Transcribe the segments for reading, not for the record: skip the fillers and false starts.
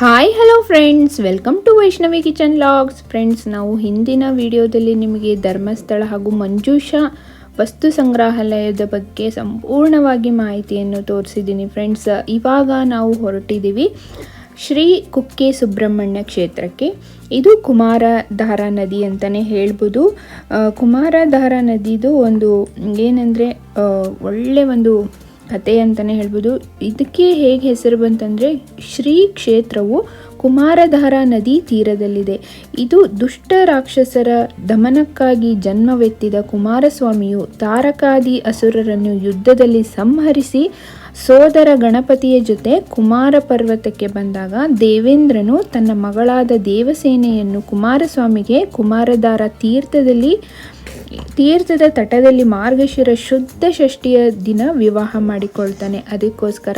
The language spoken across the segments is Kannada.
Hi hello friends, welcome to Vaishnavi kitchen logs. Friends, ನಾವು ಹಿಂದಿನ ವಿಡಿಯೋದಲ್ಲಿ ನಿಮಗೆ ಧರ್ಮಸ್ಥಳ ಹಾಗೂ ಮಂಜೂಷಾ ವಸ್ತು ಸಂಗ್ರಹಾಲಯದ ಬಗ್ಗೆ ಸಂಪೂರ್ಣವಾಗಿ ಮಾಹಿತಿಯನ್ನು ತೋರಿಸಿದ್ದೀನಿ. ಫ್ರೆಂಡ್ಸ್, ಇವಾಗ ನಾವು ಹೊರಟಿದ್ದೀವಿ ಶ್ರೀ ಕುಕ್ಕೆ ಸುಬ್ರಹ್ಮಣ್ಯ ಕ್ಷೇತ್ರಕ್ಕೆ. ಇದು ಕುಮಾರಧಾರಾ ನದಿ ಅಂತಲೇ ಹೇಳ್ಬೋದು. ಕುಮಾರಧಾರಾ ನದಿದು ಒಂದು ಏನಂದರೆ ಒಳ್ಳೆ ಒಂದು ಕತೆ ಅಂತಲೇ ಹೇಳ್ಬೋದು. ಇದಕ್ಕೆ ಹೇಗೆ ಹೆಸರು ಬಂತಂದರೆ, ಶ್ರೀ ಕ್ಷೇತ್ರವು ಕುಮಾರಧಾರಾ ನದಿ ತೀರದಲ್ಲಿದೆ. ಇದು ದುಷ್ಟ ರಾಕ್ಷಸರ ದಮನಕ್ಕಾಗಿ ಜನ್ಮವೆತ್ತಿದ ಕುಮಾರಸ್ವಾಮಿಯು ತಾರಕಾದಿ ಅಸುರರನ್ನು ಯುದ್ಧದಲ್ಲಿ ಸಂಹರಿಸಿ ಸೋದರ ಗಣಪತಿಯ ಜೊತೆ ಕುಮಾರ ಪರ್ವತಕ್ಕೆ ಬಂದಾಗ ದೇವೇಂದ್ರನು ತನ್ನ ಮಗಳಾದ ದೇವಸೇನೆಯನ್ನು ಕುಮಾರಸ್ವಾಮಿಗೆ ಕುಮಾರಧಾರಾ ತೀರ್ಥದ ತಟದಲ್ಲಿ ಮಾರ್ಗಶಿರ ಶುದ್ಧ ಷಷ್ಠಿಯ ದಿನ ವಿವಾಹ ಮಾಡಿಕೊಳ್ತಾನೆ. ಅದಕ್ಕೋಸ್ಕರ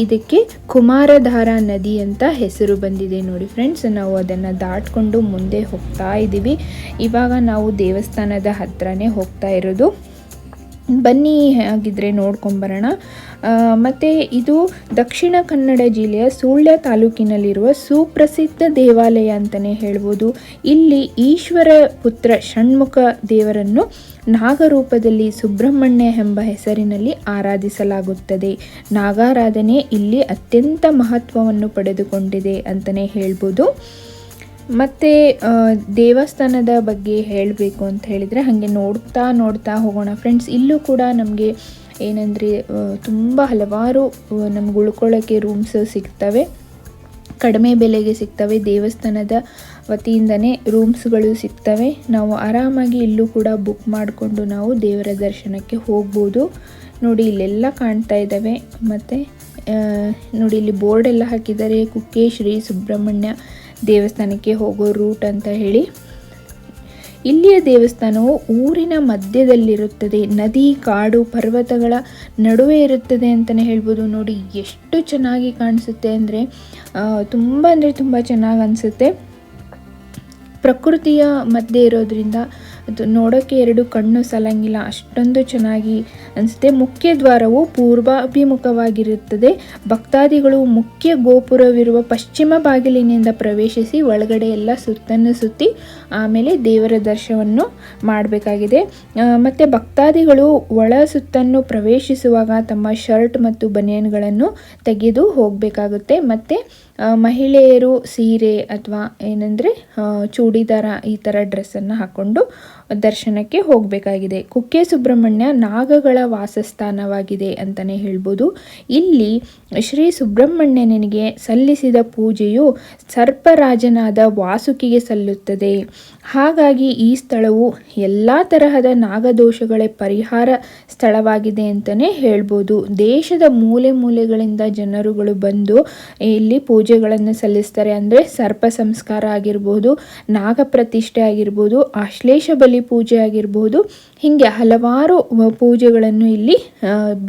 ಇದಕ್ಕೆ ಕುಮಾರಧಾರಾ ನದಿ ಅಂತ ಹೆಸರು ಬಂದಿದೆ. ನೋಡಿ ಫ್ರೆಂಡ್ಸ್, ನಾವು ಅದನ್ನು ದಾಟ್ಕೊಂಡು ಮುಂದೆ ಹೋಗ್ತಾ ಇದ್ದೀವಿ. ಇವಾಗ ನಾವು ದೇವಸ್ಥಾನದ ಹತ್ರನೇ ಹೋಗ್ತಾ ಇರೋದು. ಬನ್ನಿ, ಹಾಗಿದ್ರೆ ನೋಡ್ಕೊಂಬರೋಣ. ಮತ್ತು ಇದು ದಕ್ಷಿಣ ಕನ್ನಡ ಜಿಲ್ಲೆಯ ಸುಳ್ಯ ತಾಲೂಕಿನಲ್ಲಿರುವ ಸುಪ್ರಸಿದ್ಧ ದೇವಾಲಯ ಅಂತಲೇ ಹೇಳ್ಬೋದು. ಇಲ್ಲಿ ಈಶ್ವರ ಪುತ್ರ ಷಣ್ಮುಖ ದೇವರನ್ನು ನಾಗರೂಪದಲ್ಲಿ ಸುಬ್ರಹ್ಮಣ್ಯ ಎಂಬ ಹೆಸರಿನಲ್ಲಿ ಆರಾಧಿಸಲಾಗುತ್ತದೆ. ನಾಗಾರಾಧನೆ ಇಲ್ಲಿ ಅತ್ಯಂತ ಮಹತ್ವವನ್ನು ಪಡೆದುಕೊಂಡಿದೆ ಅಂತಲೇ ಹೇಳ್ಬೋದು. ಮತ್ತು ದೇವಸ್ಥಾನದ ಬಗ್ಗೆ ಹೇಳಬೇಕು ಅಂತ ಹೇಳಿದರೆ ಹಾಗೆ ನೋಡ್ತಾ ಹೋಗೋಣ. ಫ್ರೆಂಡ್ಸ್, ಇಲ್ಲೂ ಕೂಡ ನಮಗೆ ಏನಂದರೆ ತುಂಬ ಹಲವಾರು ನಮ್ಗೆ ಉಳ್ಕೊಳ್ಳೋಕ್ಕೆ ರೂಮ್ಸ್ ಸಿಗ್ತವೆ, ಕಡಿಮೆ ಬೆಲೆಗೆ ಸಿಗ್ತವೆ. ದೇವಸ್ಥಾನದ ವತಿಯಿಂದನೇ ರೂಮ್ಸ್ಗಳು ಸಿಗ್ತವೆ. ನಾವು ಆರಾಮಾಗಿ ಇಲ್ಲೂ ಕೂಡ ಬುಕ್ ಮಾಡಿಕೊಂಡು ನಾವು ದೇವರ ದರ್ಶನಕ್ಕೆ ಹೋಗ್ಬೋದು. ನೋಡಿ, ಇಲ್ಲೆಲ್ಲ ಕಾಣ್ತಾ ಇದ್ದಾವೆ. ಮತ್ತು ನೋಡಿ, ಇಲ್ಲಿ ಬೋರ್ಡೆಲ್ಲ ಹಾಕಿದ್ದಾರೆ, ಕುಕ್ಕೆ ಶ್ರೀ ಸುಬ್ರಹ್ಮಣ್ಯ ದೇವಸ್ಥಾನಕ್ಕೆ ಹೋಗೋ ರೂಟ್ ಅಂತ ಹೇಳಿ. ಇಲ್ಲಿಯ ದೇವಸ್ಥಾನವು ಊರಿನ ಮಧ್ಯದಲ್ಲಿರುತ್ತದೆ. ನದಿ, ಕಾಡು, ಪರ್ವತಗಳ ನಡುವೆ ಇರುತ್ತದೆ ಅಂತಲೇ ಹೇಳ್ಬೋದು. ನೋಡಿ ಎಷ್ಟು ಚೆನ್ನಾಗಿ ಕಾಣಿಸುತ್ತೆ ಅಂದರೆ ತುಂಬ ಚೆನ್ನಾಗಿ ಅನಿಸುತ್ತೆ. ಪ್ರಕೃತಿಯ ಮಧ್ಯೆ ಇರೋದ್ರಿಂದ ಅದು ನೋಡೋಕ್ಕೆ ಎರಡು ಕಣ್ಣು ಸಾಲಂಗಿಲ್ಲ, ಅಷ್ಟೊಂದು ಚೆನ್ನಾಗಿ ಅನಿಸುತ್ತೆ. ಮುಖ್ಯ ದ್ವಾರವು ಪೂರ್ವಾಭಿಮುಖವಾಗಿರುತ್ತದೆ. ಭಕ್ತಾದಿಗಳು ಮುಖ್ಯ ಗೋಪುರವಿರುವ ಪಶ್ಚಿಮ ಬಾಗಿಲಿನಿಂದ ಪ್ರವೇಶಿಸಿ ಒಳಗಡೆ ಎಲ್ಲ ಸುತ್ತಿ ಆಮೇಲೆ ದೇವರ ದರ್ಶನವನ್ನು ಮಾಡಬೇಕಾಗಿದೆ. ಮತ್ತು ಭಕ್ತಾದಿಗಳು ಒಳ ಸುತ್ತನ್ನು ಪ್ರವೇಶಿಸುವಾಗ ತಮ್ಮ ಶರ್ಟ್ ಮತ್ತು ಬನಿಯನ್ಗಳನ್ನು ತೆಗೆದು ಹೋಗಬೇಕಾಗುತ್ತೆ. ಮತ್ತು ಮಹಿಳೆಯರು ಸೀರೆ ಅಥವಾ ಏನಂದರೆ ಚೂಡಿದಾರ ಈ ಥರ ಡ್ರೆಸ್ಸನ್ನು ಹಾಕ್ಕೊಂಡು ದರ್ಶನಕ್ಕೆ ಹೋಗಬೇಕಾಗಿದೆ. ಕುಕ್ಕೆ ಸುಬ್ರಹ್ಮಣ್ಯ ನಾಗಗಳ ವಾಸಸ್ಥಾನವಾಗಿದೆ ಅಂತಲೇ ಹೇಳ್ಬೋದು. ಇಲ್ಲಿ ಶ್ರೀ ಸುಬ್ರಹ್ಮಣ್ಯನಿಗೆ ಸಲ್ಲಿಸಿದ ಪೂಜೆಯು ಸರ್ಪರಾಜನಾದ ವಾಸುಕಿಗೆ ಸಲ್ಲುತ್ತದೆ. ಹಾಗಾಗಿ ಈ ಸ್ಥಳವು ಎಲ್ಲ ತರಹದ ನಾಗದೋಷಗಳ ಪರಿಹಾರ ಸ್ಥಳವಾಗಿದೆ ಅಂತಲೇ ಹೇಳ್ಬೋದು. ದೇಶದ ಮೂಲೆ ಮೂಲೆಗಳಿಂದ ಜನರುಗಳು ಬಂದು ಇಲ್ಲಿ ಪೂಜೆಗಳನ್ನು ಸಲ್ಲಿಸ್ತಾರೆ. ಅಂದರೆ ಸರ್ಪ ಸಂಸ್ಕಾರ ಆಗಿರ್ಬೋದು, ನಾಗ ಪ್ರತಿಷ್ಠೆ ಆಗಿರ್ಬೋದು, ಆಶ್ಲೇಷ ಬಲಿ ಪೂಜೆ ಆಗಿರ್ಬೋದು, ಹೀಗೆ ಹಲವಾರು ಪೂಜೆಗಳನ್ನು ಇಲ್ಲಿ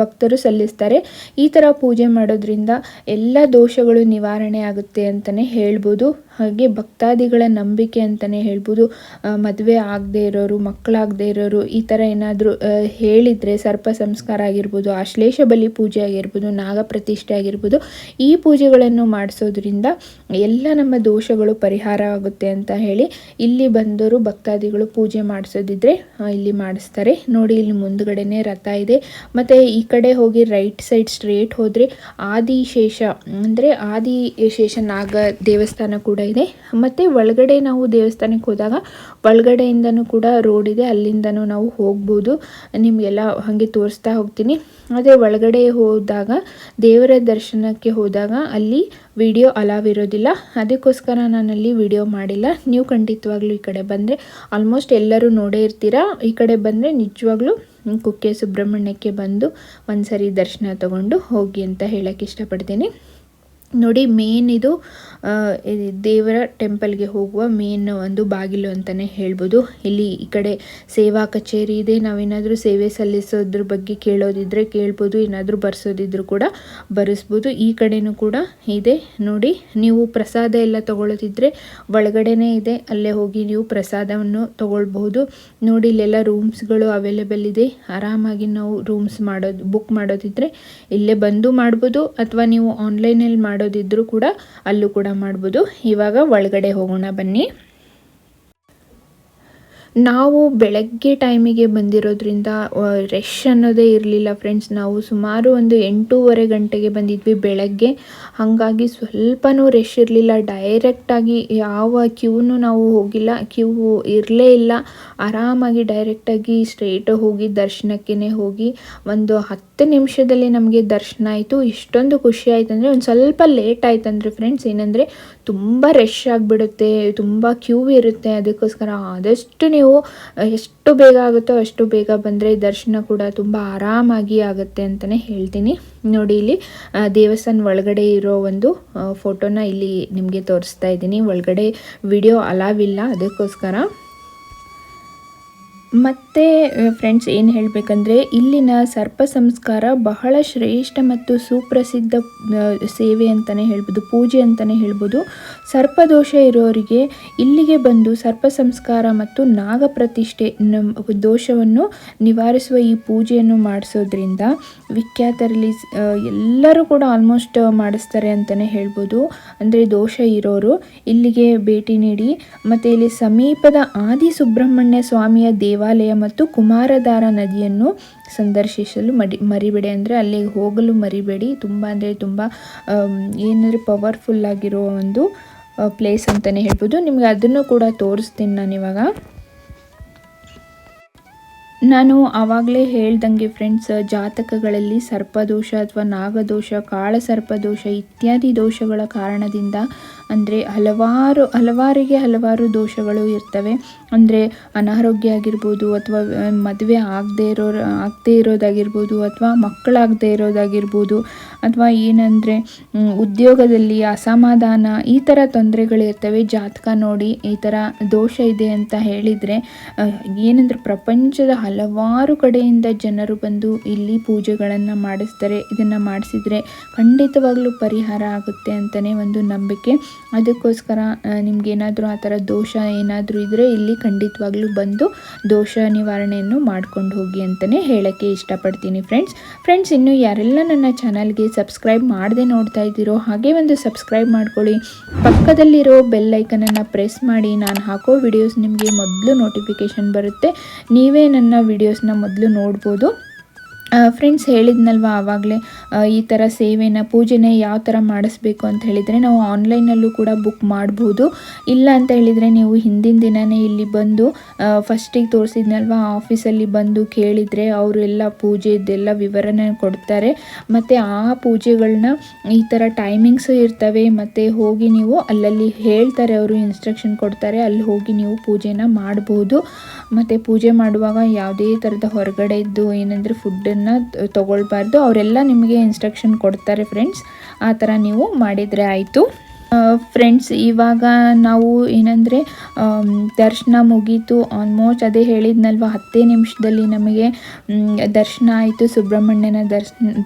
ಭಕ್ತರು ಸಲ್ಲಿಸ್ತಾರೆ. ಈ ಥರ ಪೂಜೆ ಮಾಡೋದ್ರಿಂದ ಎಲ್ಲ ದೋಷಗಳು ನಿವಾರಣೆ ಆಗುತ್ತೆ ಅಂತಲೇ ಹೇಳ್ಬೋದು. ಹಾಗೆ ಭಕ್ತಾದಿಗಳ ನಂಬಿಕೆ ಅಂತಲೇ ಹೇಳ್ಬೋದು. ಮದುವೆ ಆಗದೆ ಇರೋರು, ಮಕ್ಕಳಾಗದೆ ಇರೋರು ಈ ಥರ ಏನಾದರೂ ಹೇಳಿದರೆ ಸರ್ಪ ಸಂಸ್ಕಾರ ಆಗಿರ್ಬೋದು, ಆಶ್ಲೇಷ ಬಲಿ ಪೂಜೆ ಆಗಿರ್ಬೋದು, ನಾಗ ಪ್ರತಿಷ್ಠೆ ಆಗಿರ್ಬೋದು, ಈ ಪೂಜೆಗಳನ್ನು ಮಾಡಿಸೋದ್ರಿಂದ ಎಲ್ಲ ನಮ್ಮ ದೋಷಗಳು ಪರಿಹಾರ ಆಗುತ್ತೆ ಅಂತ ಹೇಳಿ ಇಲ್ಲಿ ಬಂದವರು ಭಕ್ತಾದಿಗಳು ಪೂಜೆ ಮಾಡಿಸೋದಿದ್ರೆ ಇಲ್ಲಿ ಮಾಡಿಸ್ತಾರೆ. ನೋಡಿ, ಇಲ್ಲಿ ಮುಂದ್ಗಡೆನೇ ರಥ ಇದೆ. ಮತ್ತು ಈ ಕಡೆ ಹೋಗಿ ರೈಟ್ ಸೈಡ್ ಸ್ಟ್ರೇಟ್ ಹೋದರೆ ಆದಿಶೇಷ ಅಂದರೆ ಆದಿಶೇಷ ನಾಗ ದೇವಸ್ಥಾನ ಕೂಡ ಇದೆ. ಮತ್ತು ಒಳಗಡೆ ನಾವು ದೇವಸ್ಥಾನಕ್ಕೆ ಹೋದಾಗ ಒಳಗಡೆಯಿಂದನೂ ಕೂಡ ರೋಡ್ ಇದೆ, ಅಲ್ಲಿಂದನೂ ನಾವು ಹೋಗ್ಬೋದು. ನಿಮಗೆಲ್ಲ ಹಾಗೆ ತೋರಿಸ್ತಾ ಹೋಗ್ತೀನಿ. ಅದೇ ಒಳಗಡೆ ಹೋದಾಗ ದೇವರ ದರ್ಶನಕ್ಕೆ ಹೋದಾಗ ಅಲ್ಲಿ ವಿಡಿಯೋ ಅಲಾವ್ ಇರೋದಿಲ್ಲ. ಅದಕ್ಕೋಸ್ಕರ ನಾನಲ್ಲಿ ವಿಡಿಯೋ ಮಾಡಿಲ್ಲ. ನೀವು ಖಂಡಿತವಾಗ್ಲೂ ಈ ಕಡೆ ಬಂದರೆ ಆಲ್ಮೋಸ್ಟ್ ಎಲ್ಲರೂ ನೋಡೇ ಇರ್ತೀರಾ. ಈ ಕಡೆ ಬಂದರೆ ನಿಜವಾಗ್ಲೂ ಕುಕ್ಕೆ ಸುಬ್ರಹ್ಮಣ್ಯಕ್ಕೆ ಬಂದು ಒಂದು ಸರಿ ದರ್ಶನ ತಗೊಂಡು ಹೋಗಿ ಅಂತ ಹೇಳೋಕ್ಕೆ ಇಷ್ಟಪಡ್ತೀನಿ. ನೋಡಿ, ಮೇನ್ ಇದು ದೇವರ ಟೆಂಪಲ್ಗೆ ಹೋಗುವ ಮೇನ್ ಒಂದು ಬಾಗಿಲು ಅಂತಲೇ ಹೇಳ್ಬೋದು. ಇಲ್ಲಿ ಈ ಕಡೆ ಸೇವಾ ಕಚೇರಿ ಇದೆ. ನಾವೇನಾದರೂ ಸೇವೆ ಸಲ್ಲಿಸೋದ್ರ ಬಗ್ಗೆ ಕೇಳೋದಿದ್ರೆ ಕೇಳ್ಬೋದು, ಏನಾದರೂ ಬರ್ಸೋದಿದ್ರು ಕೂಡ ಬರೆಸ್ಬೋದು. ಈ ಕಡೆನೂ ಕೂಡ ಇದೆ. ನೋಡಿ, ನೀವು ಪ್ರಸಾದ ಎಲ್ಲ ತೊಗೊಳ್ಳೋದಿದ್ರೆ ಒಳಗಡೆನೇ ಇದೆ, ಅಲ್ಲೇ ಹೋಗಿ ನೀವು ಪ್ರಸಾದವನ್ನು ತೊಗೊಳ್ಬಹುದು. ನೋಡಿ, ಇಲ್ಲೆಲ್ಲ ರೂಮ್ಸ್ಗಳು ಅವೈಲೇಬಲ್ ಇದೆ. ಆರಾಮಾಗಿ ನಾವು ರೂಮ್ಸ್ ಬುಕ್ ಮಾಡೋದಿದ್ರೆ ಇಲ್ಲೇ ಬಂದು ಮಾಡ್ಬೋದು, ಅಥವಾ ನೀವು ಆನ್ಲೈನಲ್ಲಿ ಮಾಡೋದಿದ್ರೂ ಕೂಡ ಅಲ್ಲೂ ಕೂಡ ಮಾಡ್ಬೋದು. ಇವಾಗ ಒಳಗಡೆ ಹೋಗೋಣ ಬನ್ನಿ. ನಾವು ಬೆಳಗ್ಗೆ ಟೈಮಿಗೆ ಬಂದಿರೋದ್ರಿಂದ ರಶ್ ಅನ್ನೋದೇ ಇರಲಿಲ್ಲ ಫ್ರೆಂಡ್ಸ್. ನಾವು ಸುಮಾರು ಒಂದು 8:30 ಗಂಟೆಗೆ ಬಂದಿದ್ವಿ ಬೆಳಗ್ಗೆ. ಹಾಗಾಗಿ ಸ್ವಲ್ಪನೂ ರಶ್ ಇರಲಿಲ್ಲ. ಡೈರೆಕ್ಟಾಗಿ ಯಾವ ಕ್ಯೂನು ನಾವು ಹೋಗಿಲ್ಲ, ಕ್ಯೂ ಇರಲೇ ಇಲ್ಲ. ಆರಾಮಾಗಿ ಡೈರೆಕ್ಟಾಗಿ ಸ್ಟ್ರೈಟ್ ಹೋಗಿ ದರ್ಶನಕ್ಕೇ ಹೋಗಿ ಒಂದು 10 ನಿಮಿಷದಲ್ಲಿ ನಮಗೆ ದರ್ಶನ ಆಯಿತು. ಇಷ್ಟೊಂದು ಖುಷಿ ಆಯ್ತು ಅಂದರೆ, ಒಂದು ಸ್ವಲ್ಪ ಲೇಟ್ ಆಯ್ತಂದರೆ ಫ್ರೆಂಡ್ಸ್, ಏನಂದರೆ ತುಂಬ ರಶ್ ಆಗಿಬಿಡುತ್ತೆ, ತುಂಬ ಕ್ಯೂ ಇರುತ್ತೆ. ಅದಕ್ಕೋಸ್ಕರ ಆದಷ್ಟು ನೀವು ಎಷ್ಟು ಬೇಗ ಆಗುತ್ತೋ ಅಷ್ಟು ಬೇಗ ಬಂದರೆ ದರ್ಶನ ಕೂಡ ತುಂಬ ಆರಾಮಾಗಿ ಆಗುತ್ತೆ ಅಂತಲೇ ಹೇಳ್ತೀನಿ. ನೋಡಿ, ಇಲ್ಲಿ ದೇವಸ್ಥಾನ ಒಳಗಡೆ ಇರೋ ಒಂದು ಫೋಟೋನ ಇಲ್ಲಿ ನಿಮಗೆ ತೋರಿಸ್ತಾ ಇದ್ದೀನಿ. ಒಳಗಡೆ ವಿಡಿಯೋ ಅಲಾವ್ ಇಲ್ಲ, ಅದಕ್ಕೋಸ್ಕರ. ಮತ್ತು ಫ್ರೆಂಡ್ಸ್, ಏನು ಹೇಳಬೇಕಂದ್ರೆ, ಇಲ್ಲಿನ ಸರ್ಪ ಸಂಸ್ಕಾರ ಬಹಳ ಶ್ರೇಷ್ಠ ಮತ್ತು ಸುಪ್ರಸಿದ್ಧ ಸೇವೆ ಅಂತಲೇ ಹೇಳ್ಬೋದು, ಪೂಜೆ ಅಂತಲೇ ಹೇಳ್ಬೋದು. ಸರ್ಪದೋಷ ಇರೋರಿಗೆ ಇಲ್ಲಿಗೆ ಬಂದು ಸರ್ಪ ಸಂಸ್ಕಾರ ಮತ್ತು ನಾಗ ಪ್ರತಿಷ್ಠೆ ದೋಷವನ್ನು ನಿವಾರಿಸುವ ಈ ಪೂಜೆಯನ್ನು ಮಾಡಿಸೋದ್ರಿಂದ ವಿಖ್ಯಾತರಲ್ಲಿ ಎಲ್ಲರೂ ಕೂಡ ಆಲ್ಮೋಸ್ಟ್ ಮಾಡಿಸ್ತಾರೆ ಅಂತಲೇ ಹೇಳ್ಬೋದು. ಅಂದರೆ ದೋಷ ಇರೋರು ಇಲ್ಲಿಗೆ ಭೇಟಿ ನೀಡಿ, ಮತ್ತು ಇಲ್ಲಿ ಸಮೀಪದ ಆದಿ ಸುಬ್ರಹ್ಮಣ್ಯ ಸ್ವಾಮಿಯ ದೇವಾಲಯ ಮತ್ತು ಕುಮಾರಧಾರ ನದಿಯನ್ನು ಸಂದರ್ಶಿಸಲು ಮರಿಬೇಡಿ. ಅಂದರೆ ಅಲ್ಲಿಗೆ ಹೋಗಲು ಮರಿಬೇಡಿ. ತುಂಬ ಅಂದರೆ ತುಂಬ ಏನಂದರೆ ಪವರ್ಫುಲ್ ಆಗಿರೋ ಒಂದು ಪ್ಲೇಸ್ ಅಂತಲೇ ಹೇಳ್ಬೋದು. ನಿಮಗೆ ಅದನ್ನು ಕೂಡ ತೋರಿಸ್ತೀನಿ ನಾನಿವಾಗ. ನಾನು ಆವಾಗಲೇ ಹೇಳ್ದಂಗೆ ಫ್ರೆಂಡ್ಸ್, ಜಾತಕಗಳಲ್ಲಿ ಸರ್ಪದೋಷ ಅಥವಾ ನಾಗದೋಷ, ಕಾಳಸರ್ಪದೋಷ ಇತ್ಯಾದಿ ದೋಷಗಳ ಕಾರಣದಿಂದ, ಅಂದರೆ ಹಲವಾರಿಗೆ ಹಲವಾರು ದೋಷಗಳು ಇರ್ತವೆ. ಅಂದರೆ ಅನಾರೋಗ್ಯ ಆಗಿರ್ಬೋದು, ಅಥವಾ ಮದುವೆ ಆಗದೇ ಇರೋದಾಗಿರ್ಬೋದು, ಅಥವಾ ಮಕ್ಕಳಾಗದೇ ಇರೋದಾಗಿರ್ಬೋದು, ಅಥವಾ ಏನಂದರೆ ಉದ್ಯೋಗದಲ್ಲಿ ಅಸಮಾಧಾನ, ಈ ಥರ ತೊಂದರೆಗಳಿರ್ತವೆ. ಜಾತಕ ನೋಡಿ ಈ ಥರ ದೋಷ ಇದೆ ಅಂತ ಹೇಳಿದರೆ, ಏನಂದರೆ ಪ್ರಪಂಚದ ಹಲವಾರು ಕಡೆಯಿಂದ ಜನರು ಬಂದು ಇಲ್ಲಿ ಪೂಜೆಗಳನ್ನು ಮಾಡಿಸ್ತಾರೆ. ಇದನ್ನು ಮಾಡಿಸಿದರೆ ಖಂಡಿತವಾಗ್ಲೂ ಪರಿಹಾರ ಆಗುತ್ತೆ ಅಂತಲೇ ಒಂದು ನಂಬಿಕೆ. ಅದಕ್ಕೋಸ್ಕರ ನಿಮಗೇನಾದರೂ ಆ ಥರ ದೋಷ ಏನಾದರೂ ಇದ್ದರೆ ಇಲ್ಲಿ ಖಂಡಿತವಾಗ್ಲೂ ಬಂದು ದೋಷ ನಿವಾರಣೆಯನ್ನು ಮಾಡ್ಕೊಂಡು ಹೋಗಿ ಅಂತಲೇ ಹೇಳೋಕ್ಕೆ ಇಷ್ಟಪಡ್ತೀನಿ ಫ್ರೆಂಡ್ಸ್. ಇನ್ನು ಯಾರೆಲ್ಲ ನನ್ನ ಚಾನಲ್ಗೆ ಸಬ್ಸ್ಕ್ರೈಬ್ ಮಾಡದೆ ನೋಡ್ತಾ ಇದ್ದೀರೋ, ಹಾಗೆ ಒಂದು ಸಬ್ಸ್ಕ್ರೈಬ್ ಮಾಡ್ಕೊಳ್ಳಿ. ಪಕ್ಕದಲ್ಲಿರೋ ಬೆಲ್ ಐಕನನ್ನು ಪ್ರೆಸ್ ಮಾಡಿ. ನಾನು ಹಾಕೋ ವಿಡಿಯೋಸ್ ನಿಮಗೆ ಮೊದಲು ನೋಟಿಫಿಕೇಷನ್ ಬರುತ್ತೆ. ನೀವೇ ನನ್ನ ವಿಡಿಯೋಸ್ನ ಮೊದಲು ನೋಡ್ಬೋದು. ಫ್ರೆಂಡ್ಸ್, ಹೇಳಿದ್ನಲ್ವ ಆವಾಗಲೇ, ಈ ಥರ ಸೇವೆನ ಪೂಜೆನ ಯಾವ ಥರ ಮಾಡಿಸ್ಬೇಕು ಅಂತ ಹೇಳಿದರೆ ನಾವು ಆನ್ಲೈನಲ್ಲೂ ಕೂಡ ಬುಕ್ ಮಾಡ್ಬೋದು. ಇಲ್ಲ ಅಂತ ಹೇಳಿದರೆ ನೀವು ಹಿಂದಿನ ದಿನವೇ ಇಲ್ಲಿ ಬಂದು ಫಸ್ಟಿಗೆ ತೋರಿಸಿದ್ನಲ್ವ ಆಫೀಸಲ್ಲಿ ಬಂದು ಕೇಳಿದರೆ ಅವರು ಎಲ್ಲ ಪೂಜೆದೆಲ್ಲ ವಿವರಣೆ ಕೊಡ್ತಾರೆ. ಮತ್ತು ಆ ಪೂಜೆಗಳನ್ನ ಈ ಥರ ಟೈಮಿಂಗ್ಸು ಇರ್ತವೆ. ಮತ್ತು ಹೋಗಿ ನೀವು ಅಲ್ಲಲ್ಲಿ ಹೇಳ್ತಾರೆ, ಅವರು ಇನ್ಸ್ಟ್ರಕ್ಷನ್ ಕೊಡ್ತಾರೆ, ಅಲ್ಲಿ ಹೋಗಿ ನೀವು ಪೂಜೆನ ಮಾಡ್ಬೋದು. ಮತ್ತು ಪೂಜೆ ಮಾಡುವಾಗ ಯಾವುದೇ ಥರದ ಹೊರಗಡೆ ಇದ್ದು ಏನಂದರೆ ಫುಡ್ಡನ್ನು ತಗೊಳ್ಬಾರ್ದು. ಅವರೆಲ್ಲ ನಿಮಗೆ ಇನ್ಸ್ಟ್ರಕ್ಷನ್ ಕೊಡ್ತಾರೆ ಫ್ರೆಂಡ್ಸ್. ಆ ಥರ ನೀವು ಮಾಡಿದರೆ ಆಯಿತು. ಫ್ರೆಂಡ್ಸ್, ಇವಾಗ ನಾವು ಏನಂದರೆ ದರ್ಶನ ಮುಗೀತು ಆಲ್ಮೋಸ್ಟ್. ಅದೇ ಹೇಳಿದ್ನಲ್ವ 10 ನಿಮಿಷದಲ್ಲಿ ನಮಗೆ ದರ್ಶನ ಆಯಿತು, ಸುಬ್ರಹ್ಮಣ್ಯನ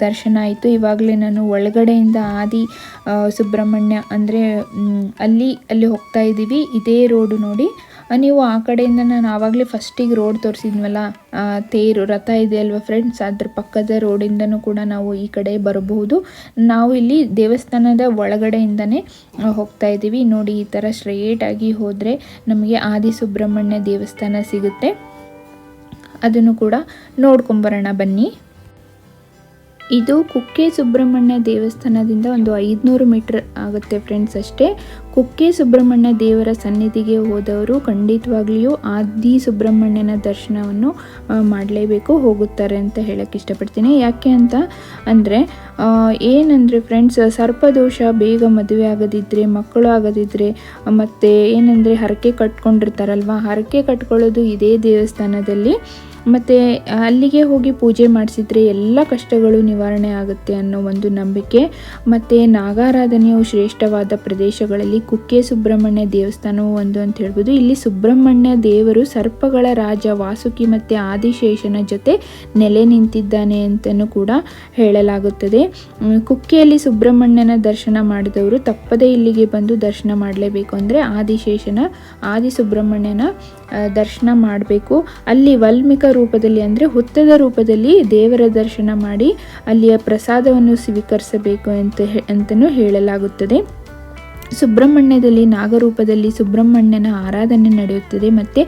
ದರ್ಶನ ಆಯಿತು. ಇವಾಗಲೇ ನಾನು ಒಳಗಡೆಯಿಂದ ಆದಿ ಸುಬ್ರಹ್ಮಣ್ಯ ಅಂದರೆ ಅಲ್ಲಿ ಹೋಗ್ತಾ ಇದ್ದೀವಿ. ಇದೇ ರೋಡು ನೋಡಿ. ನೀವು ಆ ಕಡೆಯಿಂದ ನಾನು ಆವಾಗಲೇ ಫಸ್ಟಿಗೆ ರೋಡ್ ತೋರಿಸಿದ್ವಲ್ಲ, ತೇರು ರಥ ಇದೆ ಅಲ್ವ ಫ್ರೆಂಡ್ಸ್, ಅದ್ರ ಪಕ್ಕದ ರೋಡಿಂದನೂ ಕೂಡ ನಾವು ಈ ಕಡೆ ಬರಬಹುದು. ನಾವು ಇಲ್ಲಿ ದೇವಸ್ಥಾನದ ಒಳಗಡೆಯಿಂದನೇ ಹೋಗ್ತಾ ಇದ್ದೀವಿ. ನೋಡಿ, ಈ ಥರ ಸ್ಟ್ರೈಟಾಗಿ ಹೋದರೆ ನಮಗೆ ಆದಿ ಸುಬ್ರಹ್ಮಣ್ಯ ದೇವಸ್ಥಾನ ಸಿಗುತ್ತೆ. ಅದನ್ನು ಕೂಡ ನೋಡ್ಕೊಂಬರೋಣ ಬನ್ನಿ. ಇದು ಕುಕ್ಕೆ ಸುಬ್ರಹ್ಮಣ್ಯ ದೇವಸ್ಥಾನದಿಂದ ಒಂದು 500 ಮೀಟರ್ ಆಗುತ್ತೆ ಫ್ರೆಂಡ್ಸ್ ಅಷ್ಟೇ. ಕುಕ್ಕೆ ಸುಬ್ರಹ್ಮಣ್ಯ ದೇವರ ಸನ್ನಿಧಿಗೆ ಹೋದವರು ಖಂಡಿತವಾಗ್ಲಿಯೂ ಆದಿ ಸುಬ್ರಹ್ಮಣ್ಯನ ದರ್ಶನವನ್ನು ಮಾಡಲೇಬೇಕು, ಹೋಗುತ್ತಾರೆ ಅಂತ ಹೇಳಕ್ಕೆ ಇಷ್ಟಪಡ್ತೀನಿ. ಯಾಕೆ ಅಂತ ಅಂದರೆ ಏನಂದರೆ ಫ್ರೆಂಡ್ಸ್, ಸರ್ಪದೋಷ, ಬೇಗ ಮದುವೆ ಆಗದಿದ್ದರೆ, ಮಕ್ಕಳು ಆಗದಿದ್ದರೆ, ಮತ್ತು ಏನಂದರೆ ಹರಕೆ ಕಟ್ಕೊಂಡಿರ್ತಾರಲ್ವ, ಹರಕೆ ಕಟ್ಕೊಳ್ಳೋದು ಇದೇ ದೇವಸ್ಥಾನದಲ್ಲಿ. ಮತ್ತು ಅಲ್ಲಿಗೆ ಹೋಗಿ ಪೂಜೆ ಮಾಡಿಸಿದ್ರೆ ಎಲ್ಲ ಕಷ್ಟಗಳು ನಿವಾರಣೆ ಆಗುತ್ತೆ ಅನ್ನೋ ಒಂದು ನಂಬಿಕೆ. ಮತ್ತು ನಾಗಾರಾಧನೆಯು ಶ್ರೇಷ್ಠವಾದ ಪ್ರದೇಶಗಳಲ್ಲಿ ಕುಕ್ಕೆ ಸುಬ್ರಹ್ಮಣ್ಯ ದೇವಸ್ಥಾನವು ಒಂದು ಅಂತ ಹೇಳ್ಬೋದು. ಇಲ್ಲಿ ಸುಬ್ರಹ್ಮಣ್ಯ ದೇವರು ಸರ್ಪಗಳ ರಾಜ ವಾಸುಕಿ ಮತ್ತು ಆದಿಶೇಷನ ಜೊತೆ ನೆಲೆ ನಿಂತಿದ್ದಾನೆ ಅಂತಲೂ ಕೂಡ ಹೇಳಲಾಗುತ್ತದೆ. ಕುಕ್ಕೆಯಲ್ಲಿ ಸುಬ್ರಹ್ಮಣ್ಯನ ದರ್ಶನ ಮಾಡಿದವರು ತಪ್ಪದೇ ಇಲ್ಲಿಗೆ ಬಂದು ದರ್ಶನ ಮಾಡಲೇಬೇಕು. ಅಂದರೆ ಆದಿ ಸುಬ್ರಹ್ಮಣ್ಯನ ದರ್ಶನ ಮಾಡಬೇಕು. ಅಲ್ಲಿ ವಲ್ಮಿಕ ರೂಪದಲ್ಲಿ ಅಂದರೆ ಹುತ್ತದ ರೂಪದಲ್ಲಿ ದೇವರ ದರ್ಶನ ಮಾಡಿ ಅಲ್ಲಿಯ ಪ್ರಸಾದವನ್ನು ಸ್ವೀಕರಿಸಬೇಕು ಅಂತಲೂ ಹೇಳಲಾಗುತ್ತದೆ. ಸುಬ್ರಹ್ಮಣ್ಯದಲ್ಲಿ ನಾಗರೂಪದಲ್ಲಿ ಸುಬ್ರಹ್ಮಣ್ಯನ ಆರಾಧನೆ ನಡೆಯುತ್ತದೆ ಮತ್ತು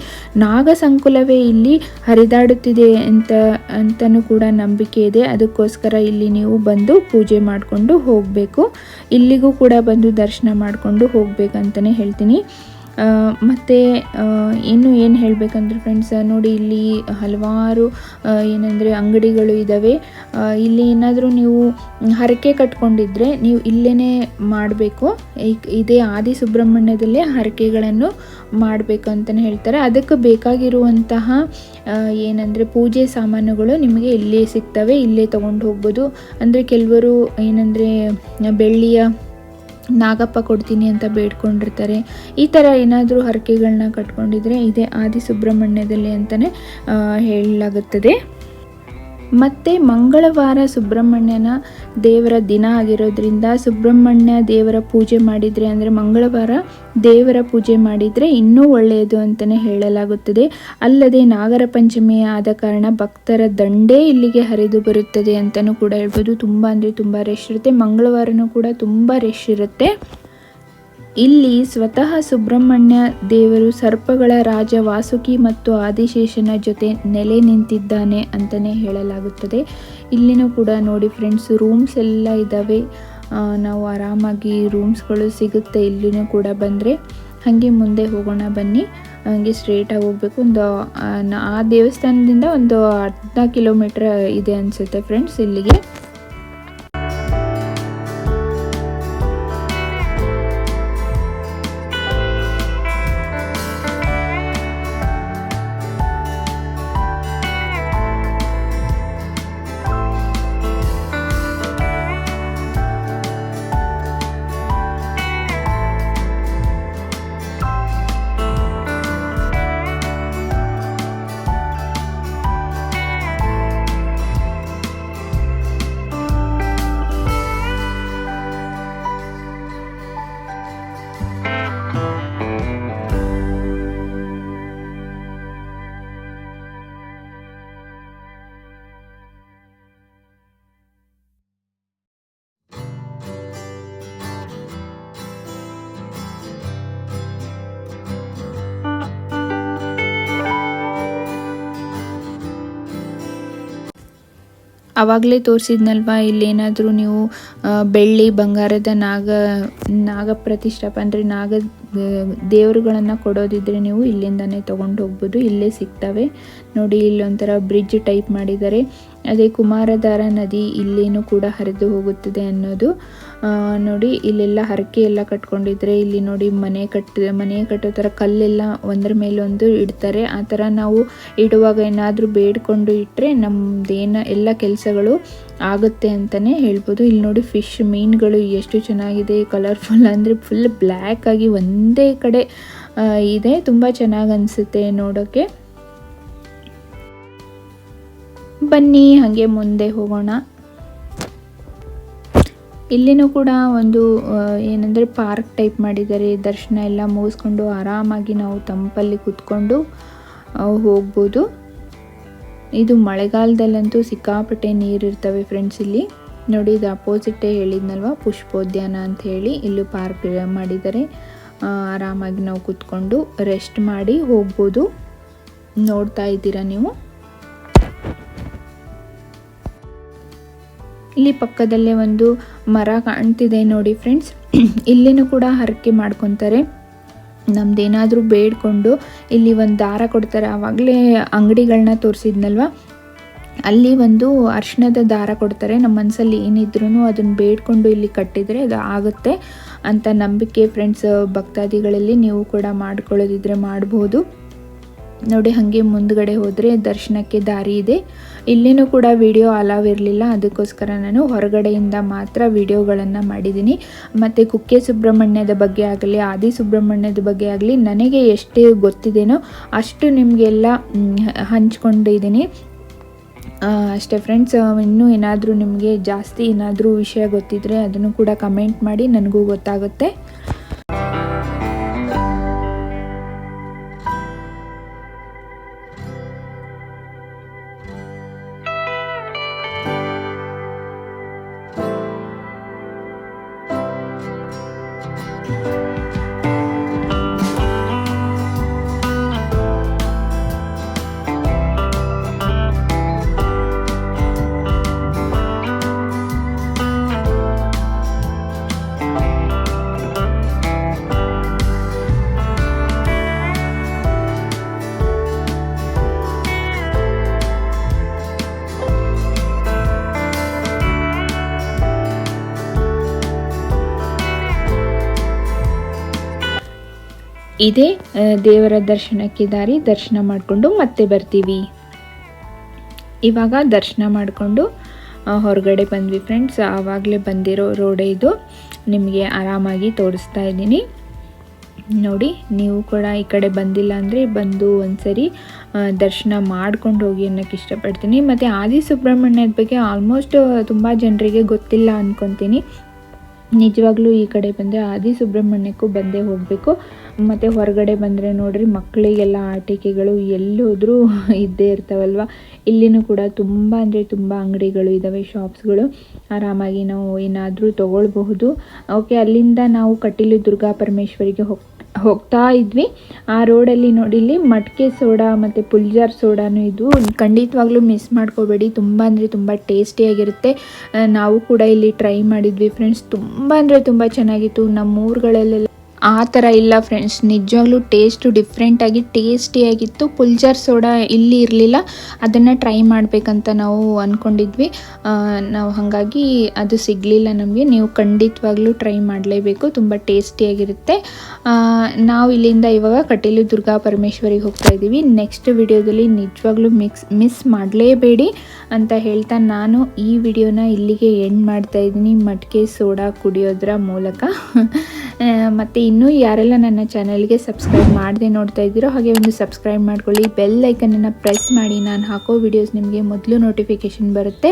ನಾಗ ಸಂಕುಲವೇ ಇಲ್ಲಿ ಹರಿದಾಡುತ್ತಿದೆ ಅಂತಲೂ ಕೂಡ ನಂಬಿಕೆ ಇದೆ. ಅದಕ್ಕೋಸ್ಕರ ಇಲ್ಲಿ ನೀವು ಬಂದು ಪೂಜೆ ಮಾಡಿಕೊಂಡು ಹೋಗಬೇಕು. ಇಲ್ಲಿಗೂ ಕೂಡ ಬಂದು ದರ್ಶನ ಮಾಡಿಕೊಂಡು ಹೋಗಬೇಕಂತಲೇ ಹೇಳ್ತೀನಿ. ಮತ್ತು ಇನ್ನು ಏನು ಹೇಳಬೇಕಂದ್ರೆ ಫ್ರೆಂಡ್ಸ್, ನೋಡಿ ಇಲ್ಲಿ ಹಲವಾರು ಏನಂದರೆ ಅಂಗಡಿಗಳು ಇದ್ದಾವೆ. ಇಲ್ಲಿ ಏನಾದರೂ ನೀವು ಹರಕೆ ಕಟ್ಕೊಂಡಿದ್ರೆ ನೀವು ಇಲ್ಲೇ ಮಾಡಬೇಕು. ಇದೇ ಆದಿ ಸುಬ್ರಹ್ಮಣ್ಯದಲ್ಲೇ ಹರಕೆಗಳನ್ನು ಮಾಡಬೇಕು ಅಂತಲೇ ಹೇಳ್ತಾರೆ. ಅದಕ್ಕೆ ಬೇಕಾಗಿರುವಂತಹ ಏನಂದರೆ ಪೂಜೆ ಸಾಮಾನುಗಳು ನಿಮಗೆ ಇಲ್ಲೇ ಸಿಗ್ತವೆ, ಇಲ್ಲೇ ತೊಗೊಂಡು ಹೋಗ್ಬೋದು. ಅಂದರೆ ಕೆಲವರು ಏನಂದರೆ ಬೆಳ್ಳಿಯ ನಾಗಪ್ಪ ಕೊಡ್ತೀನಿ ಅಂತ ಬೇಡ್ಕೊಂಡಿರ್ತಾರೆ. ಈ ಥರ ಏನಾದರೂ ಹರಕೆಗಳನ್ನ ಕಟ್ಕೊಂಡಿದ್ರೆ ಇದೇ ಆದಿ ಸುಬ್ರಹ್ಮಣ್ಯದಲ್ಲಿ ಅಂತಲೇ ಹೇಳಲಾಗುತ್ತದೆ. ಮತ್ತು ಮಂಗಳವಾರ ಸುಬ್ರಹ್ಮಣ್ಯನ ದೇವರ ದಿನ ಆಗಿರೋದ್ರಿಂದ ಸುಬ್ರಹ್ಮಣ್ಯ ದೇವರ ಪೂಜೆ ಮಾಡಿದರೆ, ಅಂದರೆ ಮಂಗಳವಾರ ದೇವರ ಪೂಜೆ ಮಾಡಿದರೆ ಇನ್ನೂ ಒಳ್ಳೆಯದು ಅಂತಲೇ ಹೇಳಲಾಗುತ್ತದೆ. ಅಲ್ಲದೆ ನಾಗರ ಪಂಚಮಿ ಆದ ಕಾರಣ ಭಕ್ತರ ದಂಡೇ ಇಲ್ಲಿಗೆ ಹರಿದು ಬರುತ್ತದೆ ಅಂತಲೂ ಕೂಡ ಹೇಳ್ಬೋದು. ತುಂಬ ಅಂದರೆ ತುಂಬ ರಶ್ ಇರುತ್ತೆ. ಮಂಗಳವಾರನೂ ಕೂಡ ತುಂಬ ರಶ್ ಇರುತ್ತೆ. ಇಲ್ಲಿ ಸ್ವತಃ ಸುಬ್ರಹ್ಮಣ್ಯ ದೇವರು ಸರ್ಪಗಳ ರಾಜ ವಾಸುಕಿ ಮತ್ತು ಆದಿಶೇಷನ ಜೊತೆ ನೆಲೆ ನಿಂತಿದ್ದಾನೆ ಅಂತಲೇ ಹೇಳಲಾಗುತ್ತದೆ. ಇಲ್ಲಿನೂ ಕೂಡ ನೋಡಿ ಫ್ರೆಂಡ್ಸ್, ರೂಮ್ಸ್ ಎಲ್ಲ ಇದ್ದಾವೆ. ನಾವು ಆರಾಮಾಗಿ ರೂಮ್ಸ್ಗಳು ಸಿಗುತ್ತೆ ಇಲ್ಲಿನೂ ಕೂಡ ಬಂದರೆ. ಹಾಗೆ ಮುಂದೆ ಹೋಗೋಣ ಬನ್ನಿ. ಹಾಗೆ ಸ್ಟ್ರೇಟಾಗಿ ಹೋಗಬೇಕು. ಆ ದೇವಸ್ಥಾನದಿಂದ ಒಂದು 10 ಕಿಲೋಮೀಟ್ರ್ ಇದೆ ಅನಿಸುತ್ತೆ ಫ್ರೆಂಡ್ಸ್ ಇಲ್ಲಿಗೆ. ಆವಾಗಲೇ ತೋರಿಸಿದ್ನಲ್ವ, ಇಲ್ಲೇನಾದರೂ ನೀವು ಬೆಳ್ಳಿ ಬಂಗಾರದ ನಾಗ ಪ್ರತಿಷ್ಠಾಪನೆ ಅಂದರೆ ನಾಗ ದೇವರುಗಳನ್ನು ಕೊಡೋದಿದ್ರೆ ನೀವು ಇಲ್ಲಿಂದನೇ ತೊಗೊಂಡು ಹೋಗ್ಬೋದು. ಇಲ್ಲೇ ಸಿಗ್ತವೆ ನೋಡಿ. ಇಲ್ಲೊಂಥರ ಬ್ರಿಡ್ಜ್ ಟೈಪ್ ಮಾಡಿದ್ದಾರೆ. ಅದೇ ಕುಮಾರಧಾರ ನದಿ ಇಲ್ಲೇನೂ ಕೂಡ ಹರಿದು ಹೋಗುತ್ತದೆ ಅನ್ನೋದು ನೋಡಿ. ಇಲ್ಲೆಲ್ಲ ಹರಕೆ ಎಲ್ಲ ಕಟ್ಕೊಂಡಿದ್ರೆ ಇಲ್ಲಿ ನೋಡಿ ಮನೆ ಕಟ್ಟೋ ಥರ ಕಲ್ಲೆಲ್ಲ ಒಂದರ ಮೇಲೊಂದು ಇಡ್ತಾರೆ. ಆ ಥರ ನಾವು ಇಡುವಾಗ ಏನಾದರೂ ಬೇಡ್ಕೊಂಡು ಇಟ್ಟರೆ ಎಲ್ಲ ಕೆಲಸಗಳು ಆಗುತ್ತೆ ಅಂತಲೇ ಹೇಳ್ಬೋದು. ಇಲ್ಲಿ ನೋಡಿ ಫಿಶ್ ಮೀನುಗಳು ಎಷ್ಟು ಚೆನ್ನಾಗಿದೆ, ಕಲರ್ಫುಲ್ ಅಂದರೆ ಫುಲ್ ಬ್ಲ್ಯಾಕ್ ಆಗಿ ಒಂದೇ ಕಡೆ ಇದೆ. ತುಂಬ ಚೆನ್ನಾಗಿ ಅನಿಸುತ್ತೆ ನೋಡೋಕ್ಕೆ. ಬನ್ನಿ ಹಾಗೆ ಮುಂದೆ ಹೋಗೋಣ. ಇಲ್ಲಿನೂ ಕೂಡ ಒಂದು ಏನಂದರೆ ಪಾರ್ಕ್ ಟೈಪ್ ಮಾಡಿದ್ದಾರೆ. ದರ್ಶನ ಎಲ್ಲ ಮುಗಿಸ್ಕೊಂಡು ಆರಾಮಾಗಿ ನಾವು ತಂಪಲ್ಲಿ ಕೂತ್ಕೊಂಡು ಹೋಗ್ಬೋದು. ಇದು ಮಳೆಗಾಲದಲ್ಲಂತೂ ಸಿಕ್ಕಾಪಟ್ಟೆ ನೀರಿರ್ತವೆ ಫ್ರೆಂಡ್ಸ್. ಇಲ್ಲಿ ನೋಡಿ, ಇದು ಅಪೋಸಿಟೇ ಹೇಳಿದ್ನಲ್ವ ಪುಷ್ಪೋದ್ಯಾನ ಅಂತ ಹೇಳಿ, ಇಲ್ಲೂ ಪಾರ್ಕ್ ಮಾಡಿದ್ದಾರೆ. ಆರಾಮಾಗಿ ನಾವು ಕೂತ್ಕೊಂಡು ರೆಸ್ಟ್ ಮಾಡಿ ಹೋಗ್ಬೋದು. ನೋಡ್ತಾ ಇದ್ದೀರಾ ನೀವು. ಇಲ್ಲಿ ಪಕ್ಕದಲ್ಲೇ ಒಂದು ಮರ ಕಾಣ್ತಿದೆ ನೋಡಿ ಫ್ರೆಂಡ್ಸ್. ಇಲ್ಲಿನೂ ಕೂಡ ಹರಕೆ ಮಾಡ್ಕೊತಾರೆ. ನಮ್ದೇನಾದರೂ ಬೇಡ್ಕೊಂಡು ಇಲ್ಲಿ ಒಂದು ದಾರ ಕೊಡ್ತಾರೆ. ಆವಾಗಲೇ ಅಂಗಡಿಗಳನ್ನ ತೋರಿಸಿದ್ನಲ್ವ, ಅಲ್ಲಿ ಒಂದು ಅರಿಶಿಣದ ದಾರ ಕೊಡ್ತಾರೆ. ನಮ್ಮ ಮನಸ್ಸಲ್ಲಿ ಏನಿದ್ರೂ ಅದನ್ನು ಬೇಡ್ಕೊಂಡು ಇಲ್ಲಿ ಕಟ್ಟಿದರೆ ಅದು ಆಗುತ್ತೆ ಅಂತ ನಂಬಿಕೆ ಫ್ರೆಂಡ್ಸ್. ಭಕ್ತಾದಿಗಳಲ್ಲಿ ನೀವು ಕೂಡ ಮಾಡ್ಕೊಳ್ಳೋದಿದ್ರೆ ಮಾಡ್ಬೋದು ನೋಡಿ. ಹಾಗೆ ಮುಂದ್ಗಡೆ ಹೋದರೆ ದರ್ಶನಕ್ಕೆ ದಾರಿ ಇದೆ. ಇಲ್ಲಿನೂ ಕೂಡ ವಿಡಿಯೋ ಅಲಾವ್ ಇರಲಿಲ್ಲ, ಅದಕ್ಕೋಸ್ಕರ ನಾನು ಹೊರಗಡೆಯಿಂದ ಮಾತ್ರ ವಿಡಿಯೋಗಳನ್ನು ಮಾಡಿದ್ದೀನಿ. ಮತ್ತು ಕುಕ್ಕೆ ಸುಬ್ರಹ್ಮಣ್ಯದ ಬಗ್ಗೆ ಆಗಲಿ ಆದಿ ಸುಬ್ರಹ್ಮಣ್ಯದ ಬಗ್ಗೆ ಆಗಲಿ ನನಗೆ ಎಷ್ಟು ಗೊತ್ತಿದೆಯೋ ಅಷ್ಟು ನಿಮಗೆಲ್ಲ ಹಂಚ್ಕೊಂಡಿದ್ದೀನಿ ಅಷ್ಟೇ ಫ್ರೆಂಡ್ಸ್. ಇನ್ನೂ ಏನಾದರೂ ನಿಮಗೆ ಜಾಸ್ತಿ ಏನಾದರೂ ವಿಷಯ ಗೊತ್ತಿದ್ದರೆ ಅದನ್ನು ಕೂಡ ಕಮೆಂಟ್ ಮಾಡಿ, ನನಗೂ ಗೊತ್ತಾಗುತ್ತೆ. ಇದೇ ದೇವರ ದರ್ಶನಕ್ಕೆ ದಾರಿ. ದರ್ಶನ ಮಾಡಿಕೊಂಡು ಮತ್ತೆ ಬರ್ತೀವಿ. ಇವಾಗ ದರ್ಶನ ಮಾಡಿಕೊಂಡು ಹೊರಗಡೆ ಬಂದ್ವಿ ಫ್ರೆಂಡ್ಸ್. ಆವಾಗಲೇ ಬಂದಿರೋ ರೋಡೇ ಇದು, ನಿಮಗೆ ಆರಾಮಾಗಿ ತೋರಿಸ್ತಾ ಇದ್ದೀನಿ ನೋಡಿ. ನೀವು ಕೂಡ ಈ ಕಡೆ ಬಂದಿಲ್ಲ ಅಂದರೆ ಬಂದು ಒಂದ್ಸರಿ ದರ್ಶನ ಮಾಡ್ಕೊಂಡು ಹೋಗಿ ಅನ್ನೋಕ್ಕೆ ಇಷ್ಟಪಡ್ತೀನಿ. ಮತ್ತು ಆದಿ ಸುಬ್ರಹ್ಮಣ್ಯದ ಬಗ್ಗೆ ಆಲ್ಮೋಸ್ಟ್ ತುಂಬ ಜನರಿಗೆ ಗೊತ್ತಿಲ್ಲ ಅಂದ್ಕೊತೀನಿ. ನಿಜವಾಗ್ಲೂ ಈ ಕಡೆ ಬಂದರೆ ಆದಿ ಸುಬ್ರಹ್ಮಣ್ಯಕ್ಕೂ ಬಂದೇ ಹೋಗಬೇಕು. ಮತ್ತು ಹೊರಗಡೆ ಬಂದರೆ ನೋಡ್ರಿ, ಮಕ್ಕಳಿಗೆಲ್ಲ ಆಟಿಕೆಗಳು ಎಲ್ಲೋದ್ರೂ ಇದ್ದೇ ಇರ್ತಾವಲ್ವ. ಇಲ್ಲಿನೂ ಕೂಡ ತುಂಬ ಅಂದರೆ ತುಂಬ ಅಂಗಡಿಗಳು ಇದ್ದಾವೆ, ಶಾಪ್ಸ್ಗಳು. ಆರಾಮಾಗಿ ನಾವು ಏನಾದರೂ ತೊಗೊಳ್ಬಹುದು. ಓಕೆ, ಅಲ್ಲಿಂದ ನಾವು ಕಟೀಲು ದುರ್ಗಾ ಪರಮೇಶ್ವರಿಗೆ ಹೋಗ್ತಾ ಇದ್ವಿ. ಆ ರೋಡಲ್ಲಿ ನೋಡಿ, ಇಲ್ಲಿ ಮಟ್ಕೆ ಸೋಡಾ ಮತ್ತು ಪುಲ್ಜಾರ್ ಸೋಡಾನು ಇದು. ಖಂಡಿತವಾಗ್ಲೂ ಮಿಸ್ ಮಾಡ್ಕೋಬೇಡಿ, ತುಂಬ ಅಂದರೆ ತುಂಬ ಟೇಸ್ಟಿಯಾಗಿರುತ್ತೆ. ನಾವು ಕೂಡ ಇಲ್ಲಿ ಟ್ರೈ ಮಾಡಿದ್ವಿ ಫ್ರೆಂಡ್ಸ್. ತುಂಬ ಅಂದರೆ ತುಂಬ ಚೆನ್ನಾಗಿತ್ತು. ನಮ್ಮ ಊರುಗಳಲ್ಲೆಲ್ಲ ಆ ಥರ ಇಲ್ಲ ಫ್ರೆಂಡ್ಸ್, ನಿಜವಾಗ್ಲೂ ಟೇಸ್ಟು ಡಿಫ್ರೆಂಟಾಗಿ ಟೇಸ್ಟಿಯಾಗಿತ್ತು. ಪುಲ್ಜಾರ್ ಸೋಡಾ ಇಲ್ಲಿ ಇರಲಿಲ್ಲ, ಅದನ್ನು ಟ್ರೈ ಮಾಡಬೇಕಂತ ನಾವು ಅಂದ್ಕೊಂಡಿದ್ವಿ. ನಾವು ಹಾಗಾಗಿ ಅದು ಸಿಗಲಿಲ್ಲ ನಮಗೆ. ನೀವು ಖಂಡಿತವಾಗ್ಲೂ ಟ್ರೈ ಮಾಡಲೇಬೇಕು, ತುಂಬ ಟೇಸ್ಟಿಯಾಗಿರುತ್ತೆ. ನಾವು ಇಲ್ಲಿಂದ ಇವಾಗ ಕಟೀಲು ದುರ್ಗಾ ಪರಮೇಶ್ವರಿಗೆ ಹೋಗ್ತಾ ಇದ್ದೀವಿ. ನೆಕ್ಸ್ಟ್ ವಿಡಿಯೋದಲ್ಲಿ ನಿಜವಾಗ್ಲೂ ಮಿಸ್ ಮಾಡಲೇಬೇಡಿ ಅಂತ ಹೇಳ್ತಾ ನಾನು ಈ ವಿಡಿಯೋನ ಇಲ್ಲಿಗೆ ಎಂಡ್ ಮಾಡ್ತಾ ಇದ್ದೀನಿ, ಮಟ್ಕೆ ಸೋಡಾ ಕುಡಿಯೋದ್ರ ಮೂಲಕ. ಮತ್ತು ಇನ್ನೂ ಯಾರೆಲ್ಲ ನನ್ನ ಚಾನಲ್ಗೆ ಸಬ್ಸ್ಕ್ರೈಬ್ ಮಾಡದೆ ನೋಡ್ತಾ ಇದ್ದೀರೋ ಹಾಗೆ ಒಂದು ಸಬ್ಸ್ಕ್ರೈಬ್ ಮಾಡ್ಕೊಳ್ಳಿ, ಬೆಲ್ ಐಕನನ್ನು ಪ್ರೆಸ್ ಮಾಡಿ. ನಾನು ಹಾಕೋ ವಿಡಿಯೋಸ್ ನಿಮಗೆ ಮೊದಲು ನೋಟಿಫಿಕೇಷನ್ ಬರುತ್ತೆ.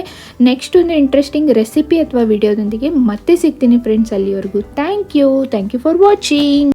ನೆಕ್ಸ್ಟ್ ಒಂದು ಇಂಟ್ರೆಸ್ಟಿಂಗ್ ರೆಸಿಪಿ ಅಥವಾ ವಿಡಿಯೋದೊಂದಿಗೆ ಮತ್ತೆ ಸಿಗ್ತೀನಿ ಫ್ರೆಂಡ್ಸ್. ಅಲ್ಲಿವರೆಗೂ ಥ್ಯಾಂಕ್ ಯು ಫಾರ್ ವಾಚಿಂಗ್.